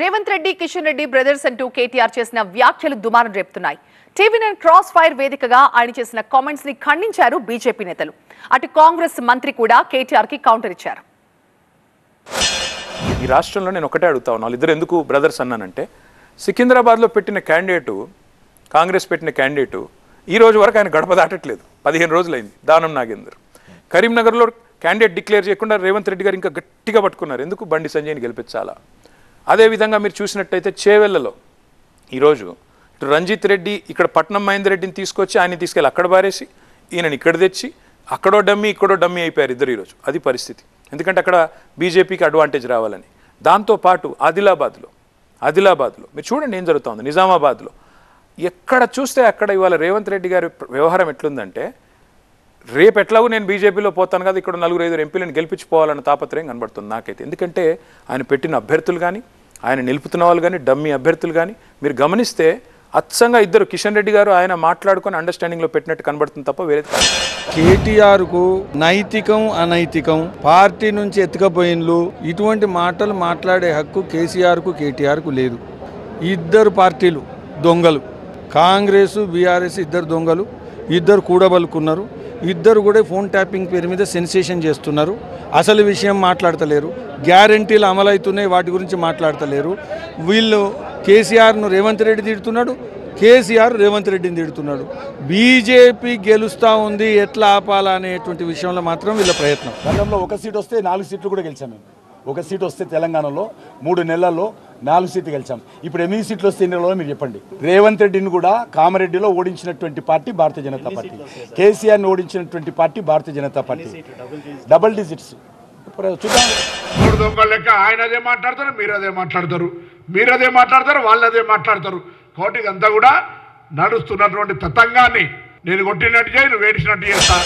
Revanth Reddy Kishan Reddy brothers అంటూ కేటీఆర్ చేసిన వ్యాఖ్యలు దుమారం రేపుతున్నాయి. టీవీ9 క్రాస్ ఫైర్ వేదికగా ఆయన చేసిన కామెంట్స్ ని ఖండించారు బీజేపీ నేతలు. అటు కాంగ్రెస్ మంత్రి కూడా కేటీఆర్ కి కౌంటర్ ఇచ్చారు. ఈ రాష్ట్రంలో నేను ఒకటే అడుగుతా ఉన్నాను, వాళ్ళిద్దరు ఎందుకు బ్రదర్స్ అన్నానంటే, సికింద్రాబాద్లో పెట్టిన క్యాండిడేటు, కాంగ్రెస్ పెట్టిన క్యాండిడేటు ఈ రోజు వరకు ఆయన గడప దాటట్లేదు. 15 రోజులైంది. దానం నాగేందర్. కరీంనగర్లో క్యాండిడేట్ డిక్లేర్ చేయకుండా రేవంత్ రెడ్డి గారు ఇంకా గట్టిగా పట్టుకున్నారు. ఎందుకు? బండి సంజయ్ని గెలిపించాలా. అదేవిధంగా మీరు చూసినట్టయితే చేవెళ్లలో ఈరోజు ఇటు రంజిత్ రెడ్డి ఇక్కడ పట్నం మహేందర్ రెడ్డిని తీసుకొచ్చి ఆయన తీసుకెళ్ళి అక్కడ పారేసి ఈయనని ఇక్కడ తెచ్చి అక్కడో డమ్మీ ఇక్కడో డమ్మీ అయిపోయారు ఇద్దరు ఈరోజు. అది పరిస్థితి. ఎందుకంటే అక్కడ బీజేపీకి అడ్వాంటేజ్ రావాలని. దాంతోపాటు ఆదిలాబాద్లో మీరు చూడండి ఏం జరుగుతుంది. నిజామాబాద్లో ఎక్కడ చూస్తే అక్కడ ఇవాళ రేవంత్ రెడ్డి గారి వ్యవహారం ఎట్లుందంటే, రేపు ఎట్లాగూ నేను బీజేపీలో పోతాను కదా, ఇక్కడ 4-5 ఎంపీలను గెలిపించుకోవాలన్న తాపత్రయం కనబడుతుంది నాకైతే. ఎందుకంటే ఆయన పెట్టిన అభ్యర్థులు కానీ, ఆయన నిలుపుతున్న వాళ్ళు కానీ, డమ్మీ అభ్యర్థులు కానీ మీరు గమనిస్తే అచ్చంగా ఇద్దరు కిషన్ రెడ్డి గారు ఆయన మాట్లాడుకొని అండర్స్టాండింగ్లో పెట్టినట్టు కనబడుతుంది తప్ప వేరే కాదు. కేటీఆర్కు నైతికం అనైతికం పార్టీ నుంచి ఎత్తుకపోయిన్లు ఇటువంటి మాటలు మాట్లాడే హక్కు కేసీఆర్కు కేటీఆర్కు లేదు. ఇద్దరు పార్టీలు దొంగలు, కాంగ్రెస్ బీఆర్ఎస్ ఇద్దరు దొంగలు, ఇద్దరు కూడబలుకున్నారు. ఇద్దరు కూడా ఫోన్ ట్యాపింగ్ పేరు మీద సెన్సేషన్ చేస్తున్నారు. అసలు విషయం మాట్లాడతలేరు. గ్యారంటీలు అమలవుతున్నాయి, వాటి గురించి మాట్లాడతలేరు. వీళ్ళు కేసీఆర్ను రేవంత్ రెడ్డి తిడుతున్నాడు, కేసీఆర్ రేవంత్ రెడ్డిని తిడుతున్నాడు. బీజేపీ గెలుస్తూ ఉంది, ఎట్లా ఆపాలా అనేటువంటి విషయంలో మాత్రం వీళ్ళ ప్రయత్నం. గతంలో 1 సీట్ వస్తే 4 సీట్లు కూడా గెలిచాం మేము. 1 సీట్ వస్తే తెలంగాణలో 3 నెలల్లో 4 సీట్లు గెలిచాం. ఇప్పుడు 8 సీట్లు వస్తే ఎన్ని నెలలో మీరు చెప్పండి. రేవంత్ రెడ్డిని కూడా కామారెడ్డిలో ఓడించినటువంటి పార్టీ భారతీయ జనతా పార్టీ, కేసీఆర్ని ఓడించినటువంటి party Bharatiya Janata party. Double digits చూద్దాం. 3 దొంగల లెక్క ఆయన అదే మాట్లాడతారు, మీరు అదే మాట్లాడతారు, వాళ్ళు అదే మాట్లాడతారు. కోటికి అంతా కూడా నడుస్తున్నటువంటి తతంగాన్ని నేను కొట్టినట్టు చేయి, నువ్వు ఏడిచినట్టు చేస్తా.